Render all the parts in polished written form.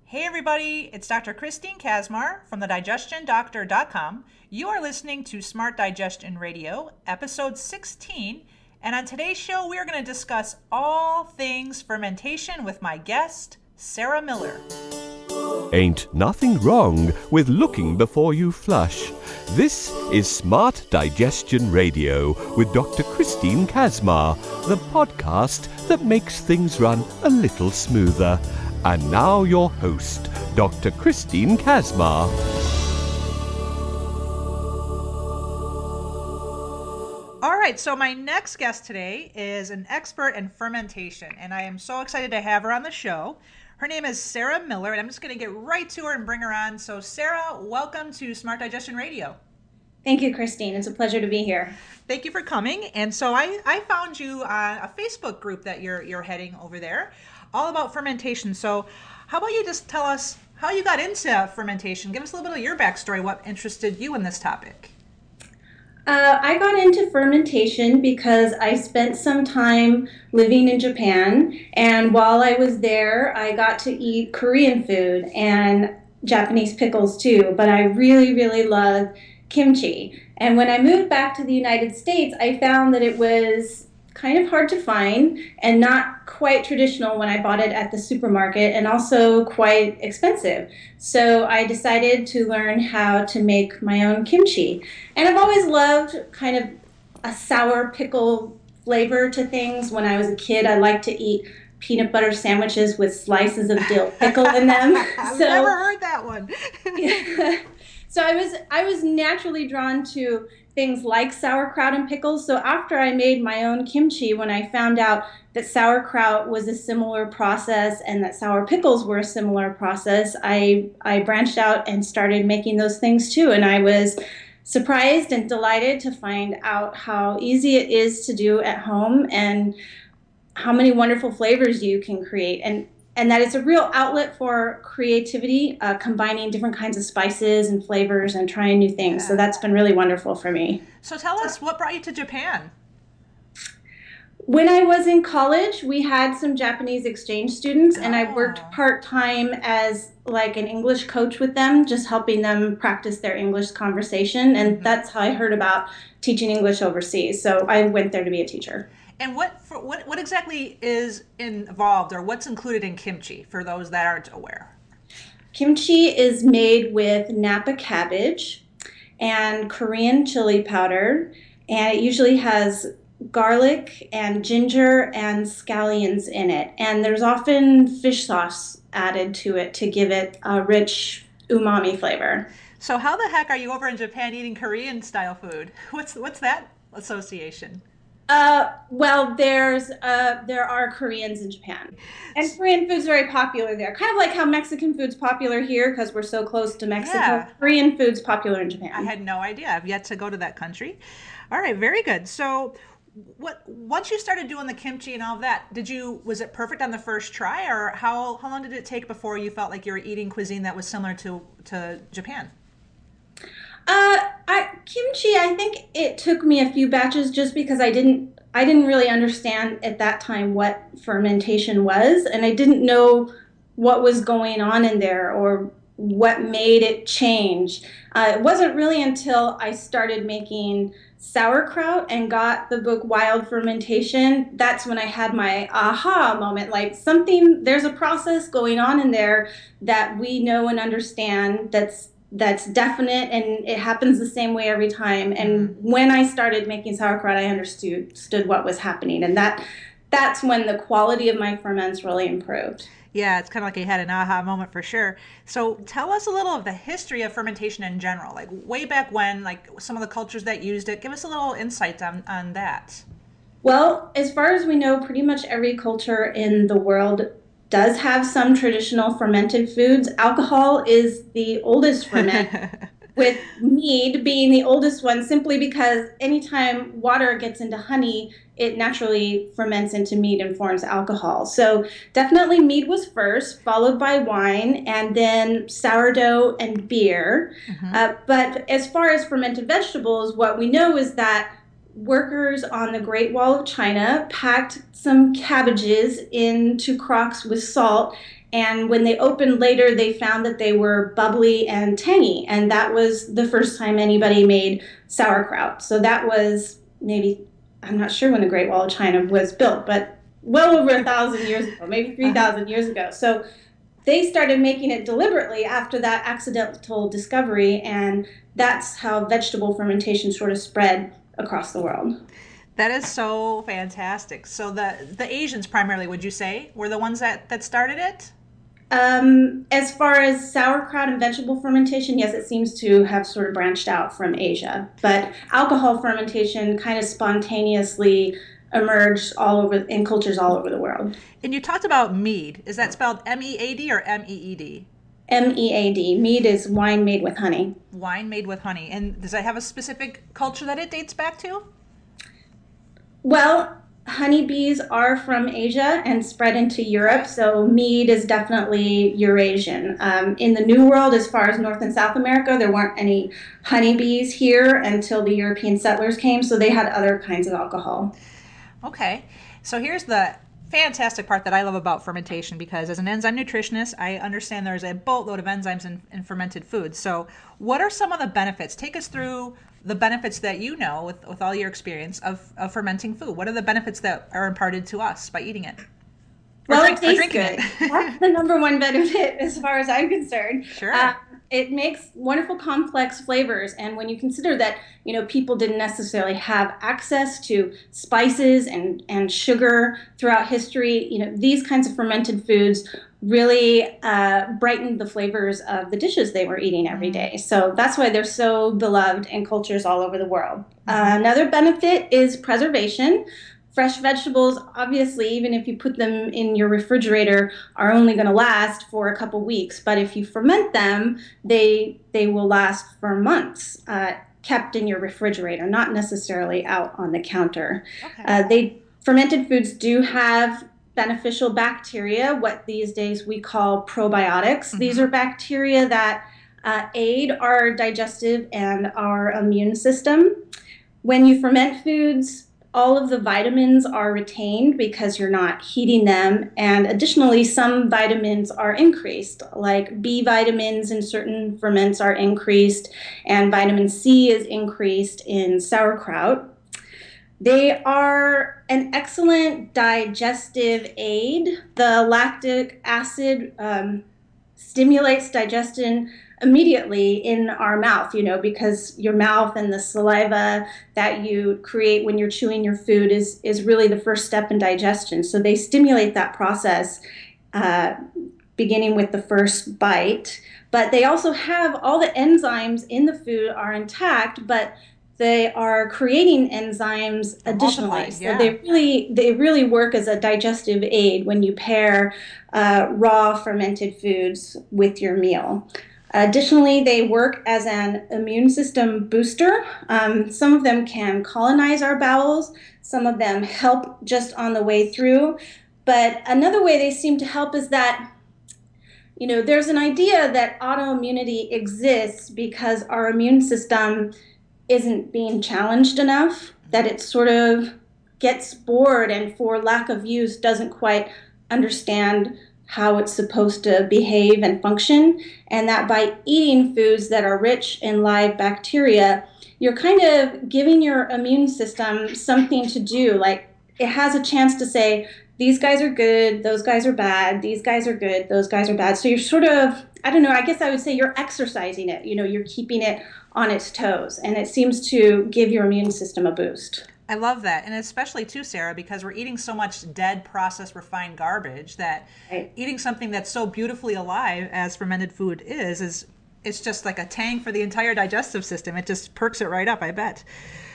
Hey everybody, it's Dr. Christine Kaczmar from thedigestiondoctor.com. You are listening to Smart Digestion Radio, episode 16, and on today's show we are going to discuss all things fermentation with my guest, Sarah Miller. Ain't nothing wrong with looking before you flush. This is Smart Digestion Radio with Dr. Christine Kaczmar, the podcast that makes things run a little smoother. And now your host, Dr. Christine Kaczmar. All right, so my next guest today is an expert in fermentation, and I am so excited to have her on the show. Her name is Sarah Miller, and I'm just going to get right to her and bring her on. So Sarah, welcome to Smart Digestion Radio. Thank you, Christine. It's a pleasure to be here. Thank you for coming. And so I found you on a Facebook group that you're heading over there, all about fermentation. So how about you just tell us how you got into fermentation? Give us a little bit of your backstory, what interested you in this topic. I got into fermentation because I spent some time living in Japan, and while I was there, I got to eat Korean food and Japanese pickles too, but I really, really love kimchi. And when I moved back to the United States, I found that it was kind of hard to find and not quite traditional when I bought it at the supermarket, and also quite expensive. So I decided to learn how to make my own kimchi. And I've always loved kind of a sour pickle flavor to things. When I was a kid, I liked to eat peanut butter sandwiches with slices of dill pickle in them. I've never heard that one. Yeah. So I was naturally drawn to things like sauerkraut and pickles. So after I made my own kimchi, when I found out that sauerkraut was a similar process and that sour pickles were a similar process, I branched out and started making those things too. And I was surprised and delighted to find out how easy it is to do at home and how many wonderful flavors you can create. And that it's a real outlet for creativity, combining different kinds of spices and flavors and trying new things. Yeah. So that's been really wonderful for me. So tell us, what brought you to Japan? When I was in college, we had some Japanese exchange students, and I worked part-time as like an English coach with them, just helping them practice their English conversation. And that's how I heard about teaching English overseas. So I went there to be a teacher. And what exactly is involved, or what's included in kimchi for those that aren't aware? Kimchi is made with Napa cabbage and Korean chili powder, and it usually has garlic and ginger and scallions in it. And there's often fish sauce added to it to give it a rich umami flavor. So how the heck are you over in Japan eating Korean style food? What's that association? Well, there are Koreans in Japan, and Korean food's very popular there. Kind of like how Mexican food's popular here because we're so close to Mexico. Yeah. Korean food's popular in Japan. I had no idea. I've yet to go to that country. All right, very good. So, once you started doing the kimchi and all of that, was it perfect on the first try, or how long did it take before you felt like you were eating cuisine that was similar to Japan? Kimchi, I think it took me a few batches just because I didn't really understand at that time what fermentation was, and I didn't know what was going on in there or what made it change. It wasn't really until I started making sauerkraut and got the book Wild Fermentation, that's when I had my aha moment, like there's a process going on in there that we know and understand that's definite, and it happens the same way every time. And when I started making sauerkraut, I understood what was happening, and that's when the quality of my ferments really improved. Yeah, it's kind of like you had an aha moment for sure. So tell us a little of the history of fermentation in general, like way back when, like some of the cultures that used it. Give us a little insight on that. Well, as far as we know, pretty much every culture in the world does have some traditional fermented foods. Alcohol is the oldest ferment, with mead being the oldest one, simply because anytime water gets into honey, it naturally ferments into mead and forms alcohol. So definitely mead was first, followed by wine, and then sourdough and beer. But as far as fermented vegetables, what we know is that workers on the Great Wall of China packed some cabbages into crocks with salt And when they opened later, they found that they were bubbly and tangy. And that was the first time anybody made sauerkraut. So that was maybe, I'm not sure when the Great Wall of China was built, but well over 1,000 years ago, maybe 3,000 years ago. So they started making it deliberately after that accidental discovery. And that's how vegetable fermentation sort of spread across the world. That is so fantastic. So the Asians primarily, would you say, were the ones that started it? As far as sauerkraut and vegetable fermentation, yes, it seems to have sort of branched out from Asia. But alcohol fermentation kind of spontaneously emerged all over in cultures all over the world. And you talked about mead. Is that spelled M-E-A-D or M-E-E-D? M-E-A-D. Mead is wine made with honey. Wine made with honey. And does that have a specific culture that it dates back to? Well, honeybees are from Asia and spread into Europe, so mead is definitely Eurasian. In the New World, as far as North and South America, there weren't any honeybees here until the European settlers came, so they had other kinds of alcohol. Okay, so here's the fantastic part that I love about fermentation, because as an enzyme nutritionist, I understand there's a boatload of enzymes in fermented foods. So what are some of the benefits? Take us through the benefits that you know with all your experience of fermenting food. What are the benefits that are imparted to us by eating it? Well, it tastes good. That's the number one benefit as far as I'm concerned. Sure. It makes wonderful complex flavors, and when you consider that, people didn't necessarily have access to spices and sugar throughout history, these kinds of fermented foods really brightened the flavors of the dishes they were eating every day. So that's why they're so beloved in cultures all over the world. Another benefit is preservation. Fresh vegetables, obviously, even if you put them in your refrigerator, are only going to last for a couple weeks. But if you ferment them, they will last for months, kept in your refrigerator, not necessarily out on the counter. Okay. Fermented foods do have beneficial bacteria, what these days we call probiotics. These are bacteria that aid our digestive and our immune system. When you ferment foods, all of the vitamins are retained because you're not heating them. And additionally, some vitamins are increased, like B vitamins in certain ferments are increased, and vitamin C is increased in sauerkraut. They are an excellent digestive aid. The lactic acid stimulates digestion immediately in our mouth, because your mouth and the saliva that you create when you're chewing your food is really the first step in digestion. So they stimulate that process beginning with the first bite. But they also have all the enzymes in the food are intact, but they are creating enzymes additionally. So they really work as a digestive aid when you pair raw fermented foods with your meal. Additionally, they work as an immune system booster. Some of them can colonize our bowels. Some of them help just on the way through. But another way they seem to help is that, there's an idea that autoimmunity exists because our immune system isn't being challenged enough, that it sort of gets bored and for lack of use doesn't quite understand how it's supposed to behave and function, and that by eating foods that are rich in live bacteria, you're kind of giving your immune system something to do. Like, it has a chance to say, these guys are good, those guys are bad, these guys are good, those guys are bad. So you're sort of, I guess I would say you're exercising it. You're keeping it on its toes, and it seems to give your immune system a boost. I love that. And especially too, Sarah, because we're eating so much dead, processed, refined garbage that eating something that's so beautifully alive as fermented food is it's just like a tank for the entire digestive system. It just perks it right up, I bet.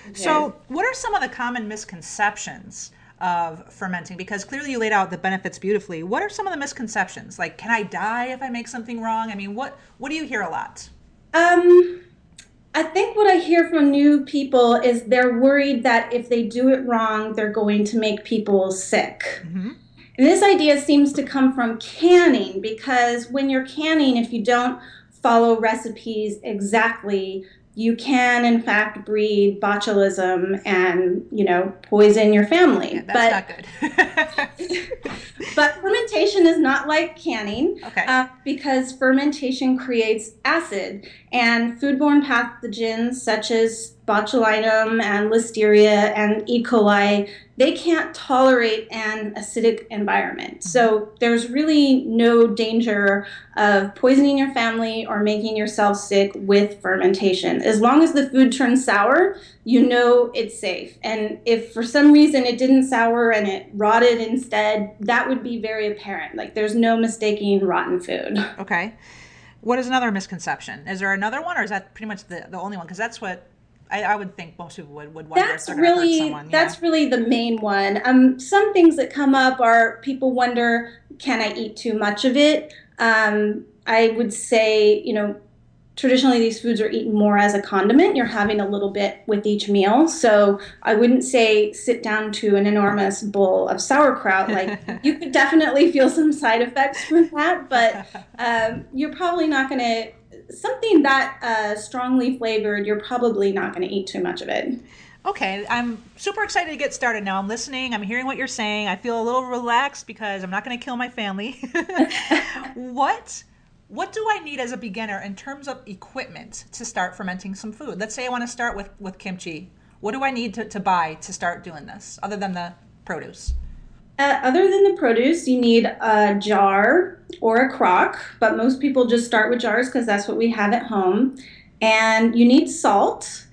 Yes. So what are some of the common misconceptions of fermenting? Because clearly you laid out the benefits beautifully. What are some of the misconceptions? Like, can I die if I make something wrong? I mean, what do you hear a lot? I think what I hear from new people is they're worried that if they do it wrong, they're going to make people sick. And this idea seems to come from canning, because when you're canning, if you don't follow recipes exactly, you can in fact breed botulism and, poison your family. Yeah, that's not good. But fermentation is not like canning, Okay. because fermentation creates acid, and foodborne pathogens such as botulinum and listeria and E. coli, they can't tolerate an acidic environment. So there's really no danger of poisoning your family or making yourself sick with fermentation. As long as the food turns sour, you know it's safe. And if for some reason it didn't sour and it rotted instead, that would be very apparent. Like, there's no mistaking rotten food. Okay. What is another misconception? Is there another one, or is that pretty much the only one? Because that's what I would think most people would wonder if they're going to hurt someone. That's really the main one. Some things that come up are people wonder, can I eat too much of it? I would say, traditionally these foods are eaten more as a condiment. You're having a little bit with each meal. So I wouldn't say sit down to an enormous bowl of sauerkraut. Like, you could definitely feel some side effects from that, but you're probably not going to, something that strongly flavored, you're probably not going to eat too much of it. Okay, I'm super excited to get started now. I'm listening. I'm hearing what you're saying. I feel a little relaxed because I'm not going to kill my family. What do I need as a beginner in terms of equipment to start fermenting some food? Let's say I want to start with kimchi. What do I need to buy to start doing this, other than the produce? Other than the produce, you need a jar or a crock, but most people just start with jars because that's what we have at home. And you need salt,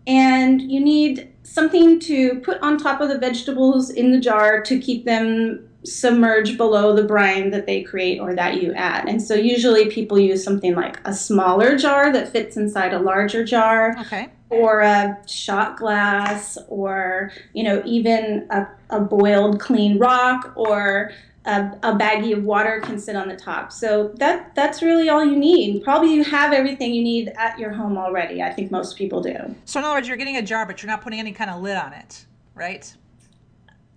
and you need something to put on top of the vegetables in the jar to keep them submerged below the brine that they create or that you add. And so usually people use something like a smaller jar that fits inside a larger jar. Okay. Or a shot glass, or even a boiled clean rock, or a baggie of water can sit on the top. So that's really all you need. Probably you have everything you need at your home already. I think most people do. So in other words, you're getting a jar, but you're not putting any kind of lid on it, right?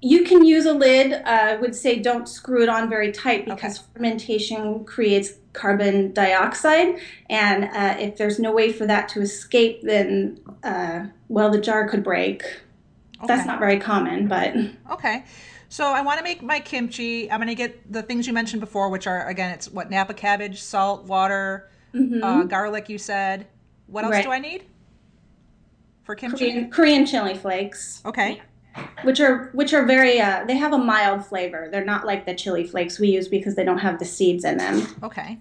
You can use a lid. I would say don't screw it on very tight, because fermentation creates carbon dioxide. And if there's no way for that to escape, then, the jar could break. Okay. That's not very common, but... Okay. So I want to make my kimchi. I'm going to get the things you mentioned before, which are, again, it's Napa cabbage, salt, water, garlic, you said. What else do I need for kimchi? Korean chili flakes. Okay. Which are very, they have a mild flavor. They're not like the chili flakes we use because they don't have the seeds in them. Okay.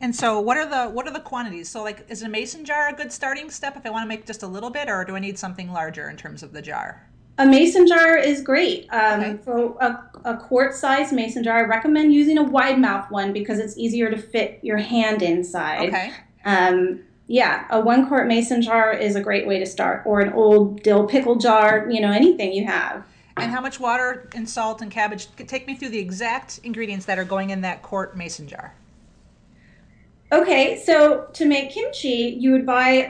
And so what are the quantities? So, like, is a mason jar a good starting step if I want to make just a little bit, or do I need something larger in terms of the jar? A mason jar is great. For a quart-sized mason jar, I recommend using a wide-mouth one because it's easier to fit your hand inside. Okay. A 1 quart mason jar is a great way to start, or an old dill pickle jar, anything you have. And how much water and salt and cabbage? Take me through the exact ingredients that are going in that quart mason jar. Okay, so to make kimchi, you would buy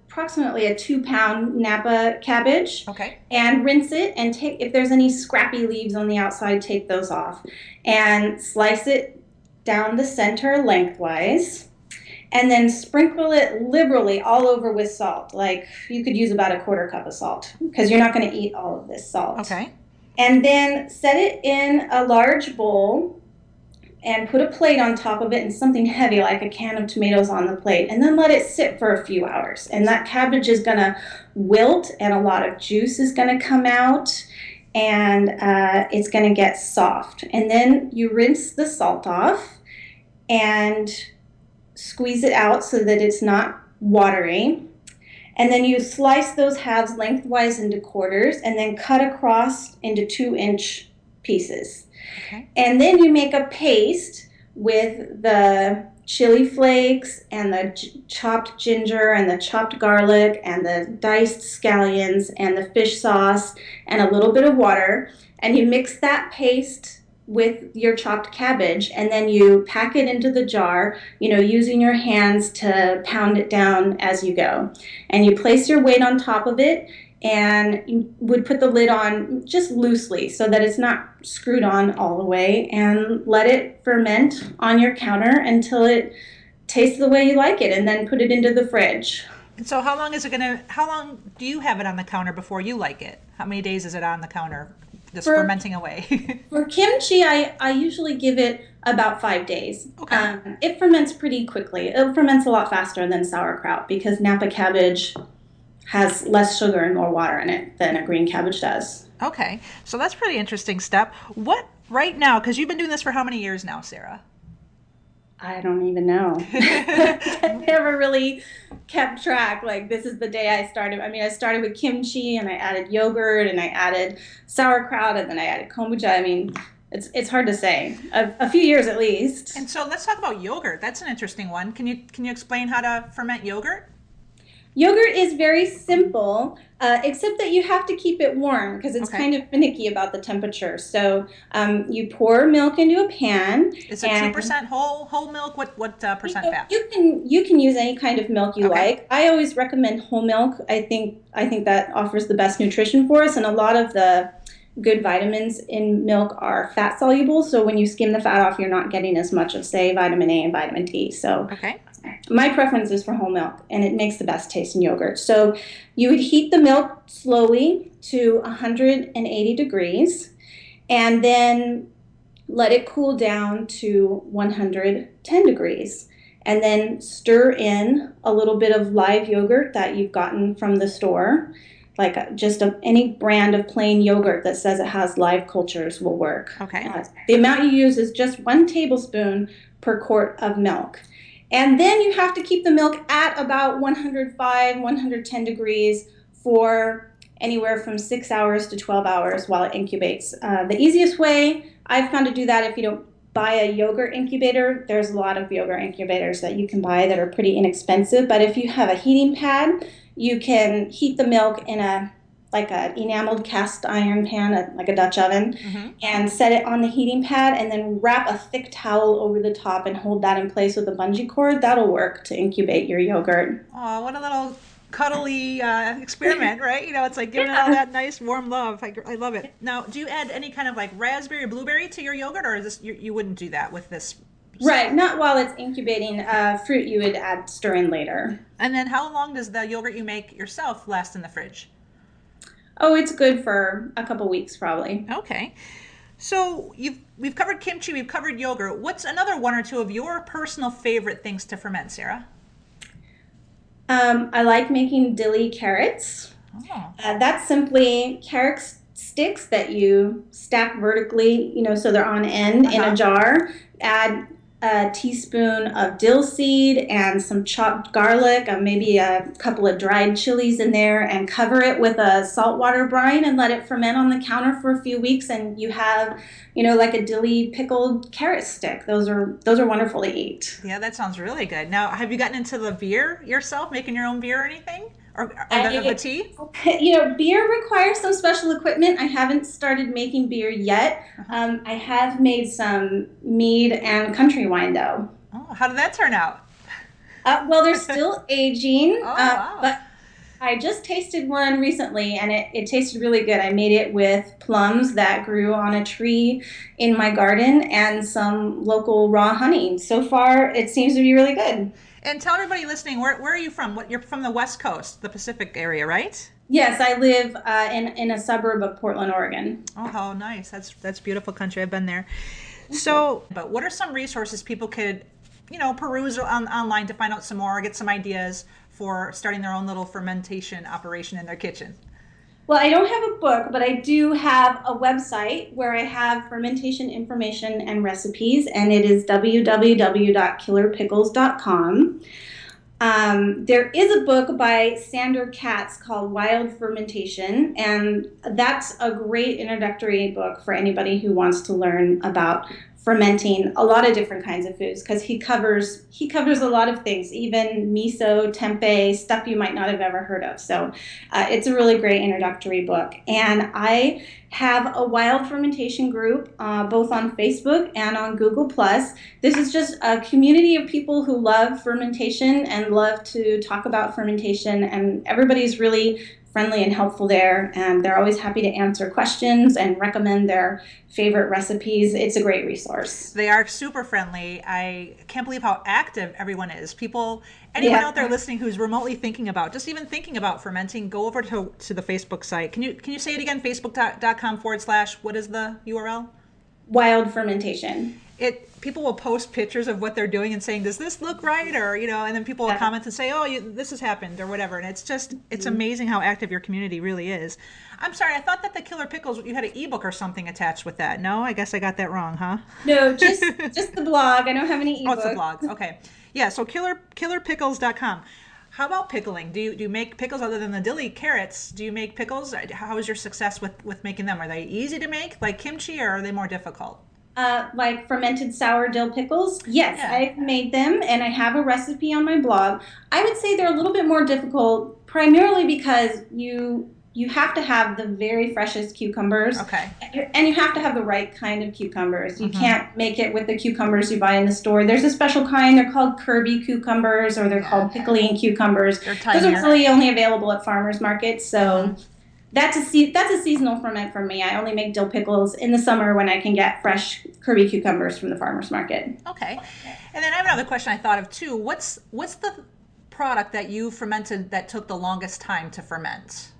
approximately a 2-pound Napa cabbage. Okay. And rinse it, and if there's any scrappy leaves on the outside, take those off. And slice it down the center lengthwise. And then sprinkle it liberally all over with salt. Like, you could use about a 1/4 cup of salt because you're not going to eat all of this salt. Okay. And then set it in a large bowl and put a plate on top of it and something heavy like a can of tomatoes on the plate. And then let it sit for a few hours. And that cabbage is going to wilt, and a lot of juice is going to come out, and it's going to get soft. And then you rinse the salt off and squeeze it out so that it's not watery. And then you slice those halves lengthwise into quarters and then cut across into 2-inch pieces. Okay. And then you make a paste with the chili flakes and the chopped ginger and the chopped garlic and the diced scallions and the fish sauce and a little bit of water. And you mix that paste with your chopped cabbage, and then you pack it into the jar, using your hands to pound it down as you go. And you place your weight on top of it, and you would put the lid on just loosely so that it's not screwed on all the way, and let it ferment on your counter until it tastes the way you like it, and then put it into the fridge. And so how long do you have it on the counter before you like it? How many days is it on the counter just fermenting away? For kimchi, I usually give it about 5 days. Okay. It ferments pretty quickly. It ferments a lot faster than sauerkraut because Napa cabbage has less sugar and more water in it than a green cabbage does. Okay. So that's pretty interesting step. What right now, because you've been doing this for how many years now, Sarah? I don't even know. I never really kept track. Like, this is the day I started. I mean, I started with kimchi, and I added yogurt, and I added sauerkraut, and then I added kombucha. I mean, it's hard to say. A few years at least. And so let's talk about yogurt. That's an interesting one. Can you explain how to ferment yogurt? Yogurt is very simple, except that you have to keep it warm because it's kind of finicky about the temperature. So you pour milk into a pan. Is it 2% whole milk? What percent fat? You can use any kind of milk you like. I always recommend whole milk. I think that offers the best nutrition for us, and a lot of the good vitamins in milk are fat soluble. So when you skim the fat off, you're not getting as much of, say, vitamin A and vitamin D. So my preference is for whole milk, and it makes the best taste in yogurt. So you would heat the milk slowly to 180 degrees, and then let it cool down to 110 degrees. And then stir in a little bit of live yogurt that you've gotten from the store. Like any brand of plain yogurt that says it has live cultures will work. Okay. The amount you use is just 1 tablespoon per quart of milk. And then you have to keep the milk at about 105, 110 degrees for anywhere from 6 hours to 12 hours while it incubates. The easiest way I've found to do that, if you don't buy a yogurt incubator, there's a lot of yogurt incubators that you can buy that are pretty inexpensive. But if you have a heating pad, you can heat the milk in an enameled cast iron pan, like a Dutch oven, and set it on the heating pad, and then wrap a thick towel over the top and hold that in place with a bungee cord. That'll work to incubate your yogurt. Oh, what a little cuddly experiment, right? It's like giving it all that nice warm love. I love it. Now, do you add any kind of like raspberry or blueberry to your yogurt, or is this you wouldn't do that with this? Right, not while it's incubating. Fruit you would add stir in later. And then how long does the yogurt you make yourself last in the fridge? Oh, it's good for a couple weeks probably. Okay. So we've covered kimchi, we've covered yogurt. What's another one or two of your personal favorite things to ferment, Sarah? I like making dilly carrots. Oh. That's simply carrot sticks that you stack vertically, so they're on end in a jar. Add a teaspoon of dill seed and some chopped garlic, maybe a couple of dried chilies in there, and cover it with a saltwater brine and let it ferment on the counter for a few weeks, and you have, like a dilly pickled carrot stick. Those are wonderful to eat. Yeah, that sounds really good. Now, have you gotten into the beer yourself, making your own beer or anything? Or the tea? Beer requires some special equipment. I haven't started making beer yet. I have made some mead and country wine, though. Oh, how did that turn out? Well, they're still aging. Wow. But I just tasted one recently, and it tasted really good. I made it with plums that grew on a tree in my garden and some local raw honey. So far, it seems to be really good. And tell everybody listening, where are you from? You're from the West Coast, the Pacific area, right? Yes, I live in a suburb of Portland, Oregon. Oh, how nice. That's beautiful country. I've been there. So, but what are some resources people could, peruse online to find out some more, get some ideas for starting their own little fermentation operation in their kitchen? Well, I don't have a book, but I do have a website where I have fermentation information and recipes, and it is www.killerpickles.com. There is a book by Sandor Katz called Wild Fermentation, and that's a great introductory book for anybody who wants to learn about fermenting a lot of different kinds of foods, because he covers a lot of things, even miso, tempeh, stuff you might not have ever heard of. So it's a really great introductory book. And I have a wild fermentation group, both on Facebook and on Google+. This is just a community of people who love fermentation and love to talk about fermentation, and everybody's really friendly and helpful there, and they're always happy to answer questions and recommend their favorite recipes. It's a great resource. They are super friendly. I can't believe how active everyone is. Anyone out there listening who's remotely thinking about, just even thinking about fermenting, go over to the Facebook site. Can you say it again? Facebook.com/ what is the URL? Wild fermentation. People will post pictures of what they're doing and saying, does this look right? Or, and then people will comment and say, this has happened or whatever. And it's amazing how active your community really is. I'm sorry, I thought that the Killer Pickles, you had an ebook or something attached with that. No, I guess I got that wrong, huh? No, just the blog. I don't have any ebooks. Oh, it's a blog. Okay. Yeah, so killerpickles.com. How about pickling? Do you make pickles other than the dilly carrots? Do you make pickles? How is your success with making them? Are they easy to make like kimchi, or are they more difficult? Like fermented sour dill pickles? Yes, yeah. I've made them, and I have a recipe on my blog. I would say they're a little bit more difficult, primarily because you have to have the very freshest cucumbers. Okay. And you have to have the right kind of cucumbers. You can't make it with the cucumbers you buy in the store. There's a special kind. They're called Kirby cucumbers, or they're called pickling cucumbers. Those are really only available at farmers markets, so... That's a seasonal ferment for me. I only make dill pickles in the summer when I can get fresh Kirby cucumbers from the farmer's market. Okay. And then I have another question I thought of too. What's the product that you fermented that took the longest time to ferment?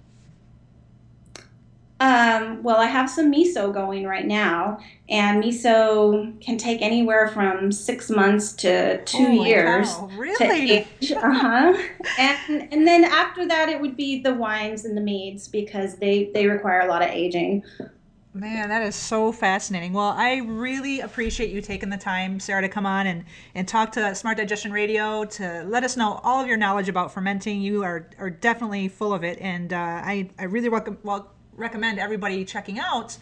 Well, I have some miso going right now, and miso can take anywhere from 6 months to 2 years. Wow, really? To age. And then after that, it would be the wines and the meads, because they require a lot of aging. Man, that is so fascinating. Well, I really appreciate you taking the time, Sarah, to come on and talk to Smart Digestion Radio to let us know all of your knowledge about fermenting. You are definitely full of it, and I really recommend everybody checking out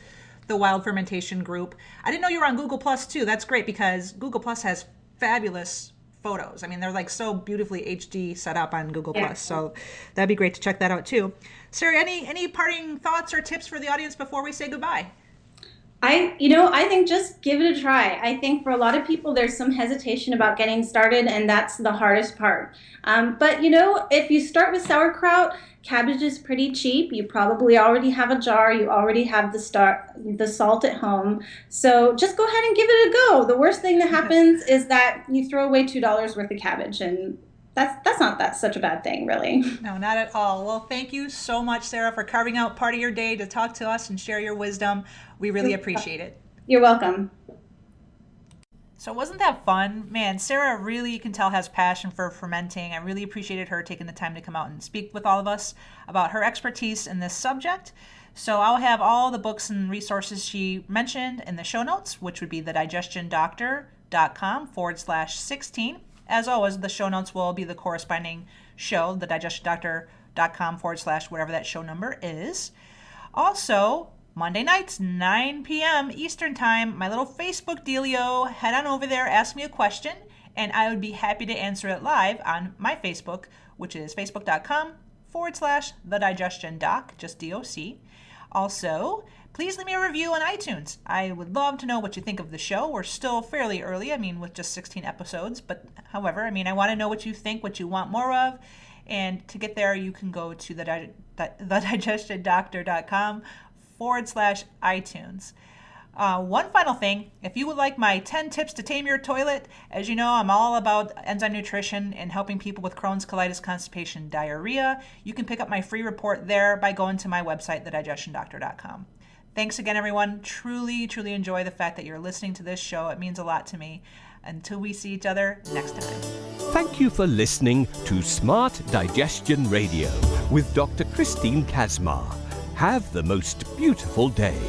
the Wild Fermentation group. I didn't know you were on Google Plus too. That's great, because Google Plus has fabulous photos. I mean, they're like so beautifully HD set up on Google Plus. So that'd be great to check that out too. Sarah, any parting thoughts or tips for the audience before we say goodbye? I think just give it a try. I think for a lot of people, there's some hesitation about getting started, and that's the hardest part. But if you start with sauerkraut, cabbage is pretty cheap. You probably already have a jar. You already have the salt at home. So just go ahead and give it a go. The worst thing that happens is that you throw away $2 worth of cabbage, and that's not such a bad thing, really. No, not at all. Well, thank you so much, Sarah, for carving out part of your day to talk to us and share your wisdom. We really appreciate it. You're welcome. So wasn't that fun? Man, Sarah really, you can tell, has passion for fermenting. I really appreciated her taking the time to come out and speak with all of us about her expertise in this subject. So I'll have all the books and resources she mentioned in the show notes, which would be thedigestiondoctor.com/16. As always, the show notes will be the corresponding show, thedigestiondoctor.com/ whatever that show number is. Also, Monday nights, 9 p.m. Eastern Time, my little Facebook dealio. Head on over there, ask me a question, and I would be happy to answer it live on my Facebook, which is facebook.com/thedigestiondoc, just DOC. Also, please leave me a review on iTunes. I would love to know what you think of the show. We're still fairly early, with just 16 episodes. But however, I want to know what you think, what you want more of. And to get there, you can go to thedigestiondoctor.com/iTunes. One final thing, if you would like my 10 tips to tame your toilet, as you know, I'm all about enzyme nutrition and helping people with Crohn's, colitis, constipation, diarrhea. You can pick up my free report there by going to my website, thedigestiondoctor.com. Thanks again, everyone. Truly, truly enjoy the fact that you're listening to this show. It means a lot to me. Until we see each other next time. Thank you for listening to Smart Digestion Radio with Dr. Christine Kaczmar. Have the most beautiful day.